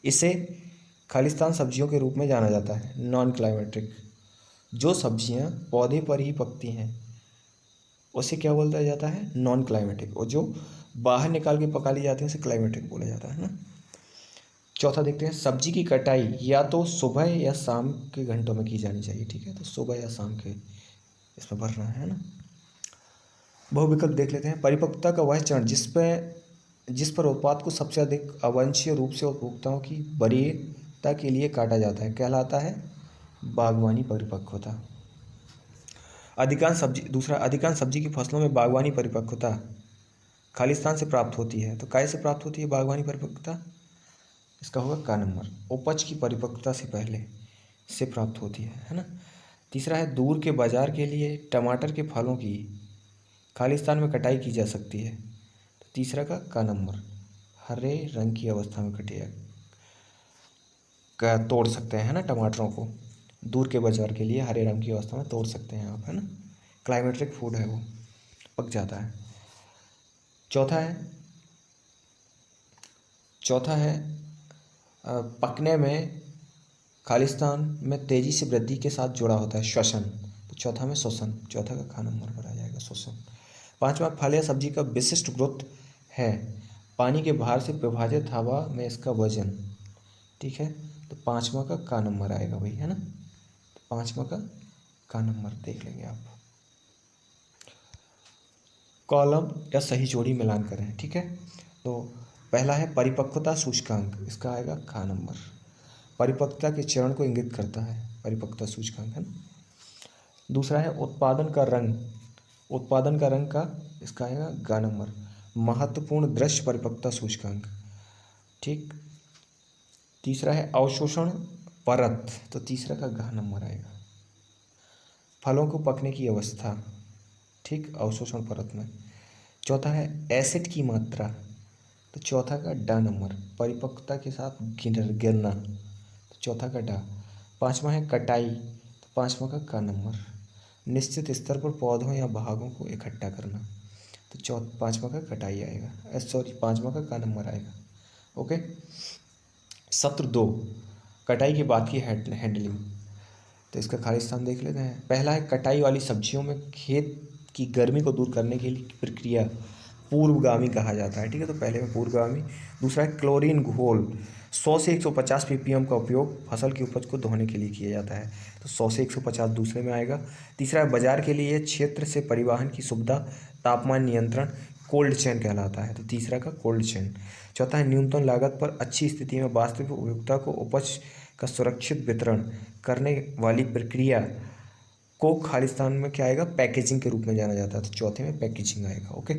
इसे खालिस्तान सब्जियों के रूप में जाना जाता है। नॉन क्लाइमेट्रिक, जो सब्जियां पौधे पर ही पकती हैं उसे क्या बोला जाता है? नॉन क्लाइमेटिक, और जो बाहर निकाल के पका ली जाती है उसे क्लाइमेटिक बोला जाता है ना। चौथा देखते हैं, सब्जी की कटाई या तो सुबह या शाम के घंटों में की जानी चाहिए, ठीक है, तो सुबह या शाम के इसमें भरना है ना। बहुविकल्प देख लेते हैं। परिपक्वता का वह चरण जिस पर उत्पाद को सबसे अधिक अवांछनीय रूप से उपभोक्ताओं की वरीयता के लिए काटा जाता है कहलाता है बागवानी परिपक्वता। अधिकांश सब्जी की फसलों में बागवानी परिपक्वता खालिस्तान से प्राप्त होती है। तो कैसे प्राप्त होती है बागवानी परिपक्वता? इसका होगा का नंबर, उपज की परिपक्वता से पहले से प्राप्त होती है ना। तीसरा है दूर के बाजार के लिए टमाटर के फलों की खालिस्तान में कटाई की जा सकती है। तो तीसरा का नंबर, हरे रंग की अवस्था में तोड़ सकते हैं, है ना, टमाटरों को दूर के बाजार के लिए हरे रंग की अवस्था में तोड़ सकते हैं आप, है ना, क्लाइमेट्रिक फूड है, वो पक जाता है। चौथा है पकने में खालिस्तान में तेज़ी से वृद्धि के साथ जुड़ा होता है श्वसन। तो चौथा में श्वसन, चौथा का खा नंबर पर आ जाएगा श्वसन। पांचवा, फल या सब्जी का विशिष्ट गुरुत्व है पानी के भार से विभाजित हवा में इसका वजन, ठीक है, तो पांचवा का नंबर आएगा भाई, है ना, तो पांचवा का नंबर देख लेंगे आप। कॉलम या सही जोड़ी मिलान करें, ठीक है। तो पहला है परिपक्वता सूचकांक, इसका आएगा खा नंबर, परिपक्वता के चरण को इंगित करता है परिपक्वता सूचकांक, है ना। दूसरा है उत्पादन का रंग का इसका आएगा गा नंबर, महत्वपूर्ण दृश्य परिपक्वता सूचकांक, ठीक। तीसरा है अवशोषण परत, तो तीसरा का घ नंबर आएगा। फलों को पकने की अवस्था, ठीक, अवशोषण परत में। चौथा है एसिड की मात्रा, तो चौथा का डा नंबर, परिपक्वता के साथ गिरना, तो चौथा का डा। पांचवा है कटाई, तो पांचवा का नंबर, निश्चित स्तर पर पौधों या भागों को इकट्ठा करना, तो पांचवा का कटाई आएगा, पांचवा का नंबर आएगा। ओके। सत्र 2, कटाई के बाद की हैंडलिंग, तो इसका खालिस्तान देख लेते हैं। पहला है कटाई वाली सब्जियों में खेत की गर्मी को दूर करने के लिए प्रक्रिया पूर्वगामी कहा जाता है, ठीक है। तो पहले में पूर्वगामी। दूसरा है क्लोरीन घोल, 100 से 150 ppm का उपयोग फसल की उपज को धोने के लिए किया जाता है, तो 100 से 150 दूसरे में आएगा। तीसरा है बाजार के लिए क्षेत्र से परिवहन की सुविधा, तापमान नियंत्रण, कोल्ड चेन कहलाता है, तो तीसरा का कोल्ड चेन। चौथा है न्यूनतम लागत पर अच्छी स्थिति में वास्तविक उपभोक्ता को उपज का सुरक्षित वितरण करने वाली प्रक्रिया को खालिस्तान में क्या आएगा, पैकेजिंग के रूप में जाना जाता है, तो चौथे में पैकेजिंग आएगा। ओके,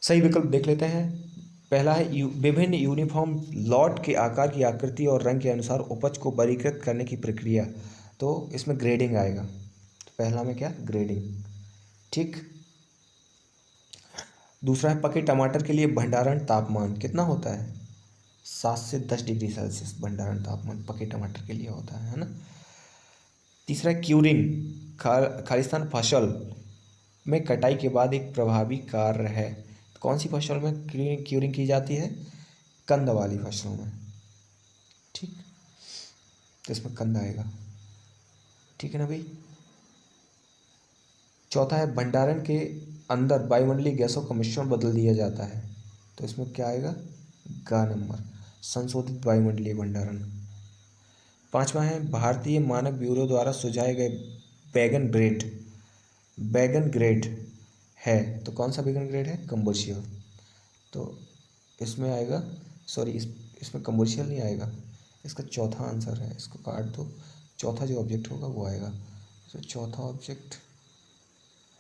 सही विकल्प देख लेते हैं। पहला है विभिन्न यूनिफॉर्म लॉट के आकार की आकृति और रंग के अनुसार उपज को वर्गीकृत करने की प्रक्रिया, तो इसमें ग्रेडिंग आएगा, तो पहला में क्या, ग्रेडिंग, ठीक। दूसरा है पके टमाटर के लिए भंडारण तापमान कितना होता है, 7 से 10 डिग्री सेल्सियस भंडारण तापमान पके टमाटर के लिए होता है ना। तीसरा है क्यूरिंग, खालिस्तान फसल में कटाई के बाद एक प्रभावी कार्य है, तो कौन सी फसल में क्यूरिंग की जाती है, कंद वाली फसलों में, ठीक, तो इसमें कंद आएगा, ठीक है ना भाई। चौथा है भंडारण के अंदर वायुमंडलीय गैसों का मिश्रण बदल दिया जाता है, तो इसमें क्या आएगा, ग नंबर, संशोधित वायुमंडलीय भंडारण। पांचवा है भारतीय मानक ब्यूरो द्वारा सुझाए गए बैगन ग्रेड है, तो कौन सा बैगन ग्रेड है, कमर्शियल, तो इसमें आएगा, सॉरी इसमें कमर्शियल नहीं आएगा, इसका चौथा आंसर है, इसको काट दो, चौथा जो ऑब्जेक्ट होगा वो आएगा, तो चौथा ऑब्जेक्ट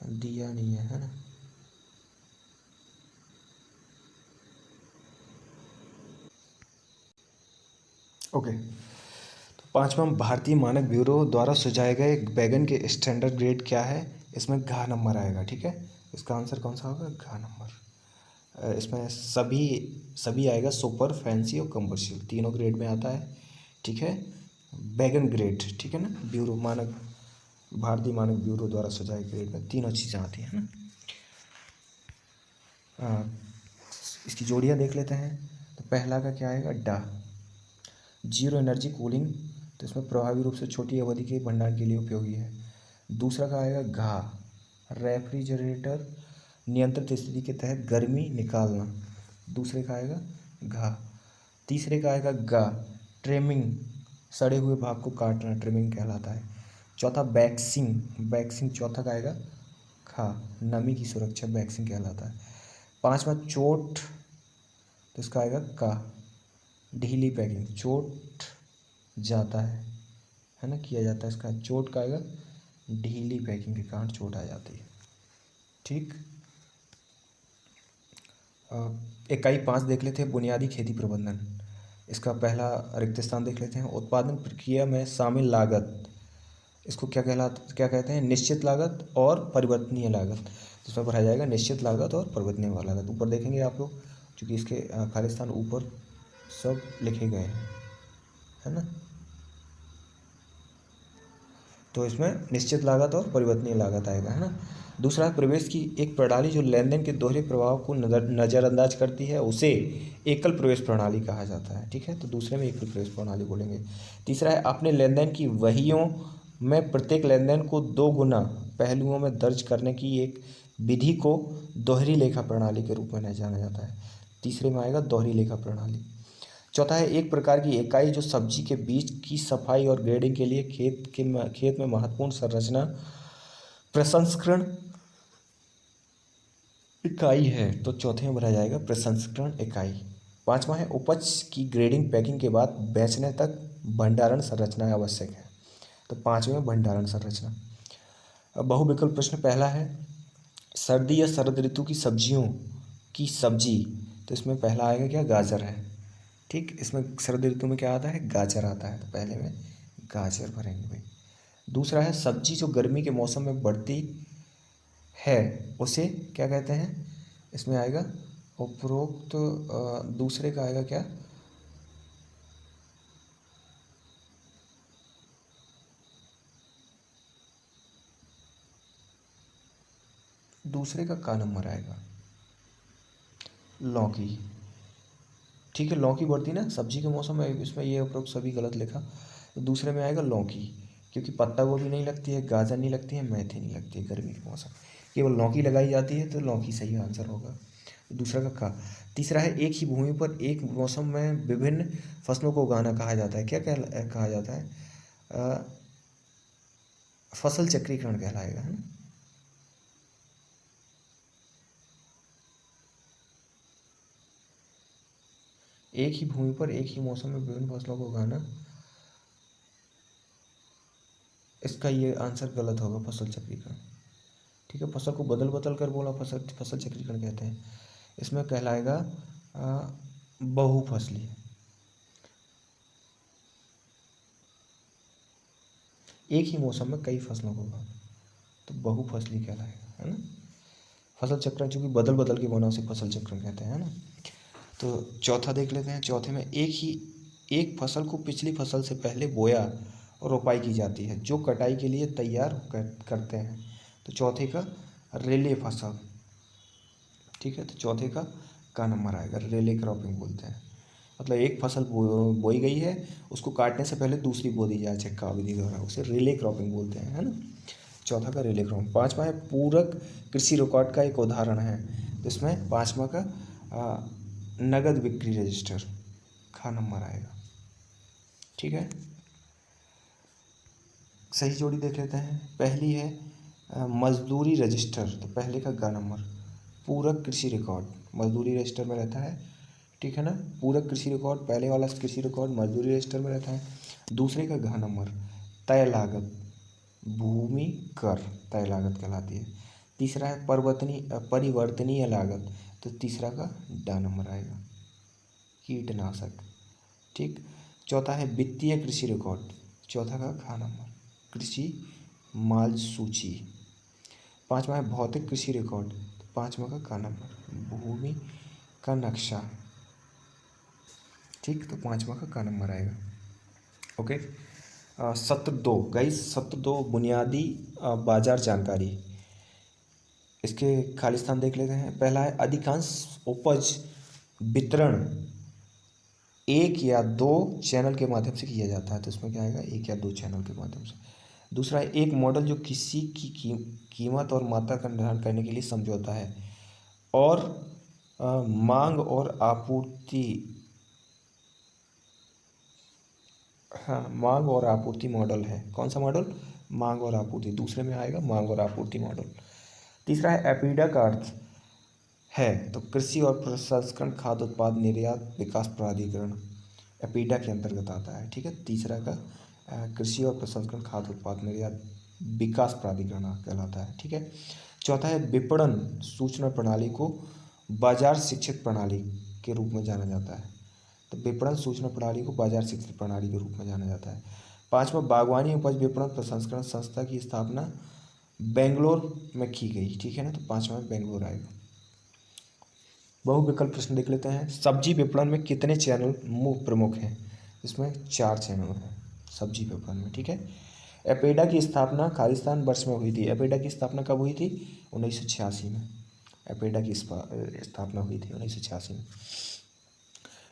दिया नहीं है ना। ओके, तो पांचवा भारतीय मानक ब्यूरो द्वारा सुझाए गए बैगन के स्टैंडर्ड ग्रेड क्या है, इसमें घ नंबर आएगा, ठीक है। इसका आंसर कौन सा होगा, घ नंबर। इसमें सभी आएगा, सुपर, फैंसी और कमर्शियल, तीनों ग्रेड में आता है, ठीक है। बैगन ग्रेड, ठीक है ना, ब्यूरो मानक, भारतीय मानक ब्यूरो द्वारा सुझाए ग्रेड में तीनों चीज़ें आती हैं ना। इसकी जोड़ियाँ देख लेते हैं, तो पहला का क्या आएगा, डा, जीरो एनर्जी कूलिंग, तो इसमें प्रभावी रूप से छोटी अवधि के भंडारण के लिए उपयोगी है। दूसरा का आएगा घा, रेफ्रिजरेटर, नियंत्रित स्थिति के तहत गर्मी निकालना, दूसरे का आएगा घा। तीसरे का आएगा गा, ट्रिमिंग, सड़े हुए भाग को काटना ट्रिमिंग कहलाता है। चौथा बैक्सिंग चौथा का आएगा खा, नमी की सुरक्षा बैक्सिंग कहलाता है। पांचवा चोट, तो इसका आएगा का, ढीली पैकिंग, चोट जाता है ना, किया जाता है, इसका चोट का आएगा, ढीली पैकिंग के कारण चोट आ जाती है, ठीक। इकाई 5 देख लेते हैं, बुनियादी खेती प्रबंधन। इसका पहला रिक्त स्थान देख लेते हैं, उत्पादन प्रक्रिया में शामिल लागत, इसको क्या कहते हैं, निश्चित लागत और परिवर्तनीय लागत, इसमें पढ़ा जाएगा निश्चित लागत और परिवर्तनीय लागत। ऊपर देखेंगे आप लोग, क्योंकि इसके खालिस्तान ऊपर सब लिखे गए हैं, है ना, तो इसमें निश्चित लागत और परिवर्तनीय लागत आएगा, है ना। दूसरा है प्रवेश की एक प्रणाली जो लेन देन के दोहरे प्रभाव को नज़रअंदाज करती है, उसे एकल प्रवेश प्रणाली कहा जाता है, ठीक है, तो दूसरे में एकल प्रवेश प्रणाली बोलेंगे। तीसरा है अपने लेन देन की वहियों में प्रत्येक लेन देन को 2 गुना पहलुओं में दर्ज करने की एक विधि को दोहरी लेखा प्रणाली के रूप में जाना जाता है, तीसरे में आएगा दोहरी लेखा प्रणाली। चौथा है एक प्रकार की इकाई जो सब्जी के बीज की सफाई और ग्रेडिंग के लिए खेत में महत्वपूर्ण संरचना प्रसंस्करण इकाई है, तो चौथे में भरा जाएगा प्रसंस्करण इकाई। पांचवा है उपज की ग्रेडिंग पैकिंग के बाद बेचने तक भंडारण संरचना आवश्यक है, तो पांचवें में भंडारण संरचना। अब बहुविकल्प प्रश्न पहला है सर्दी या शरद ऋतु की सब्जियों की सब्जी, तो इसमें पहला आएगा क्या, गाजर है, ठीक। इसमें शरद ऋतु में क्या आता है, गाजर आता है, तो पहले में गाजर भरेंगे भाई। दूसरा है सब्जी जो गर्मी के मौसम में बढ़ती है उसे क्या कहते हैं, इसमें आएगा उपरोक्त, दूसरे का आएगा क्या, दूसरे का नंबर आएगा, लौकी, ठीक है। लौकी बढ़ती ना सब्जी के मौसम में, इसमें ये उपरोक्त सभी गलत लिखा, तो दूसरे में आएगा लौकी, क्योंकि पत्ता गोभी नहीं लगती है, गाजर नहीं लगती है, मेथी नहीं लगती है गर्मी के मौसम, केवल लौकी लगाई जाती है, तो लौकी सही आंसर होगा। दूसरा का खा। तीसरा है एक ही भूमि पर एक मौसम में विभिन्न फसलों को उगाना कहा जाता है, क्या कहा जाता है? फसल चक्रीकरण कहलाएगा, है ना। एक ही भूमि पर एक ही मौसम में विभिन्न फसलों को उगाना, इसका ये आंसर गलत होगा, फसल चक्रीकरण। ठीक है, फसल को बदल बदल कर बोला, फसल चक्रीकरण कहते हैं। इसमें कहलाएगा बहुफसली। एक ही मौसम में कई फसलों को उगाना, तो बहुफसली कहलाएगा, है ना। फसल चक्रण चूंकि बदल बदल के बोना, उसे फसल चक्रण कहते हैं, है ना। तो चौथा देख लेते हैं। चौथे में एक फसल को पिछली फसल से पहले बोया और रोपाई की जाती है, जो कटाई के लिए तैयार करते हैं। तो चौथे का रेले फसल। ठीक है, तो चौथे का नंबर आएगा, रेले क्रॉपिंग बोलते हैं। मतलब एक फसल बोई गई है, उसको काटने से पहले दूसरी बो दी जाए छिक्का विधि द्वारा, उसे रेले क्रॉपिंग बोलते हैं, है ना। चौथा का रेले क्रॉपिंग। पाँचवा है पूरक कृषि रिकॉर्ड का एक उदाहरण है, तो इसमें पाँचवा का नगद बिक्री रजिस्टर, खा नंबर आएगा। ठीक है, सही जोड़ी देख लेते हैं। पहली है मजदूरी रजिस्टर, तो पहले का ग नंबर। पूरक कृषि रिकॉर्ड मजदूरी रजिस्टर में रहता है, ठीक है ना। पूरक कृषि रिकॉर्ड, पहले वाला कृषि रिकॉर्ड मजदूरी रजिस्टर में रहता है। दूसरे का घ नंबर तय लागत, भूमि कर तय लागत कहलाती है। तीसरा है परिवर्तनीय लागत, तो तीसरा का डा नंबर आएगा, कीटनाशक। ठीक। चौथा है वित्तीय कृषि रिकॉर्ड, चौथा का खा नंबर, कृषि माल सूची। पांचवा है भौतिक कृषि रिकॉर्ड, पांचवा का नंबर, भूमि का नक्शा। ठीक, तो पांचवा का नंबर आएगा। ओके। सत्र दो गाइस, सत्र दो बुनियादी बाजार जानकारी, इसके खालिस्तान देख लेते हैं। पहला है अधिकांश उपज वितरण एक या दो चैनल के माध्यम से किया जाता है, तो इसमें क्या आएगा, एक या दो चैनल के माध्यम से। दूसरा है एक मॉडल जो किसी की कीमत और मात्रा का निर्धारण करने के लिए समझौता है और मांग और आपूर्ति, हाँ, मांग और आपूर्ति मॉडल है। कौन सा मॉडल? मांग और आपूर्ति, दूसरे में आएगा मांग और आपूर्ति मॉडल। तीसरा है एपीडा का अर्थ है, तो कृषि और प्रसंस्करण खाद्य उत्पाद निर्यात विकास प्राधिकरण, एपीडा के अंतर्गत आता है। ठीक है, तीसरा का कृषि और प्रसंस्करण खाद्य उत्पाद निर्यात विकास प्राधिकरण कहलाता है। ठीक है। चौथा है विपणन सूचना प्रणाली को बाजार शिक्षक प्रणाली के रूप में जाना जाता है, तो विपणन सूचना प्रणाली को बाजार शिक्षक प्रणाली के रूप में जाना जाता है। पांचवा बागवानी उपज विपणन प्रसंस्करण संस्था की स्थापना बेंगलोर में की गई। ठीक है ना, तो पांचवा में बेंगलोर आएगा। बहुविकल्प प्रश्न देख लेते हैं। सब्जी विपणन में कितने चैनल प्रमुख हैं? इसमें 4 चैनल हैं सब्जी विपणन में। ठीक है। एपेडा की स्थापना खालिस्तान वर्ष में हुई थी। एपेडा की स्थापना कब हुई थी? 1986 में एपेडा की स्थापना हुई थी, 1986 में।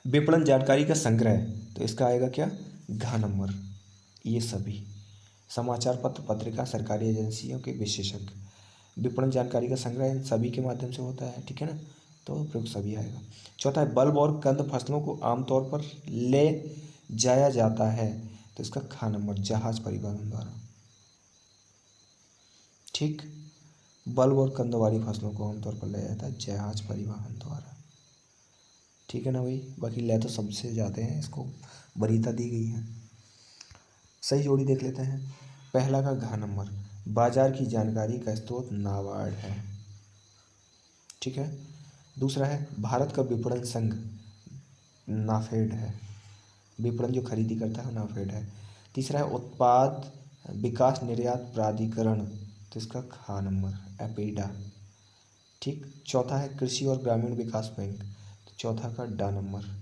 विपणन जानकारी का संग्रह, तो इसका आएगा क्या, घ नंबर। ये सभी समाचार पत्र, पत्रिका, सरकारी एजेंसियों के विशेषज्ञ, विपणन जानकारी का संग्रह इन सभी के माध्यम से होता है। ठीक है ना, तो प्रयोग सभी आएगा। चौथा है बल्ब और कंद फसलों को आमतौर पर ले जाया जाता है, तो इसका खा नंबर, जहाज परिवहन द्वारा। ठीक, बल्ब और कंद वाली फसलों को आमतौर पर ले जाता है जहाज परिवहन द्वारा। ठीक है ना भाई, बाकी ले तो सबसे जाते हैं, इसको वरीयता दी गई है। सही जोड़ी देख लेते हैं। पहला का घ नंबर, बाजार की जानकारी का स्रोत नाबार्ड है। ठीक है। दूसरा है भारत का विपणन संघ नाफेड है, विपणन जो खरीदी करता है नाफेड है। तीसरा है उत्पाद विकास निर्यात प्राधिकरण, तो इसका खा नंबर, एपेडा। ठीक। चौथा है कृषि और ग्रामीण विकास बैंक, तो चौथा का डा नंबर,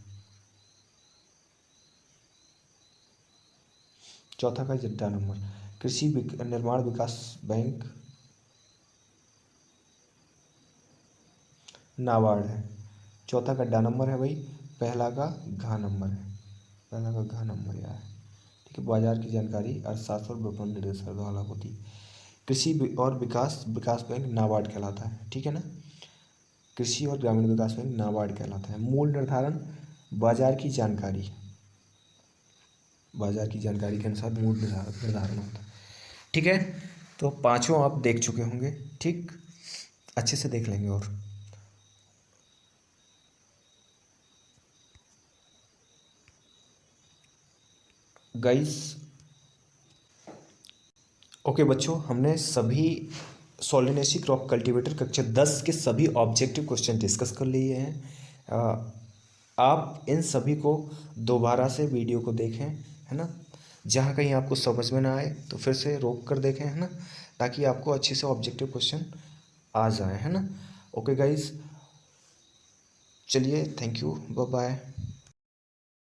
चौथा का डा नंबर, कृषि निर्माण विकास बैंक नाबार्ड है। चौथा का डा नंबर है भाई, पहला का घा नंबर है, पहला का घा नंबर यह है। ठीक है, बाजार की जानकारी अर्थशास्त्र और विपणन निर्देशालय द्वारा होती। और विकास विकास बैंक नाबार्ड कहलाता है, ठीक है ना। कृषि और ग्रामीण विकास बैंक नाबार्ड कहलाता है। मूल निर्धारण बाजार की जानकारी, बाजार की जानकारी के अनुसार मूल निर्धारण होता है, ठीक है। तो पांचों आप देख चुके होंगे, ठीक, अच्छे से देख लेंगे। और गाइस ओके बच्चों, हमने सभी सोलेनेसी क्रॉप कल्टीवेटर कक्षा 10 के सभी ऑब्जेक्टिव क्वेश्चन डिस्कस कर लिए हैं। आप इन सभी को दोबारा से वीडियो को देखें, है ना। जहाँ कहीं आपको समझ में ना आए तो फिर से रोक कर देखें, है ना, ताकि आपको अच्छे से ऑब्जेक्टिव क्वेश्चन आ जाए, है ना। ओके गाइस, चलिए, थैंक यू, बाय बाय।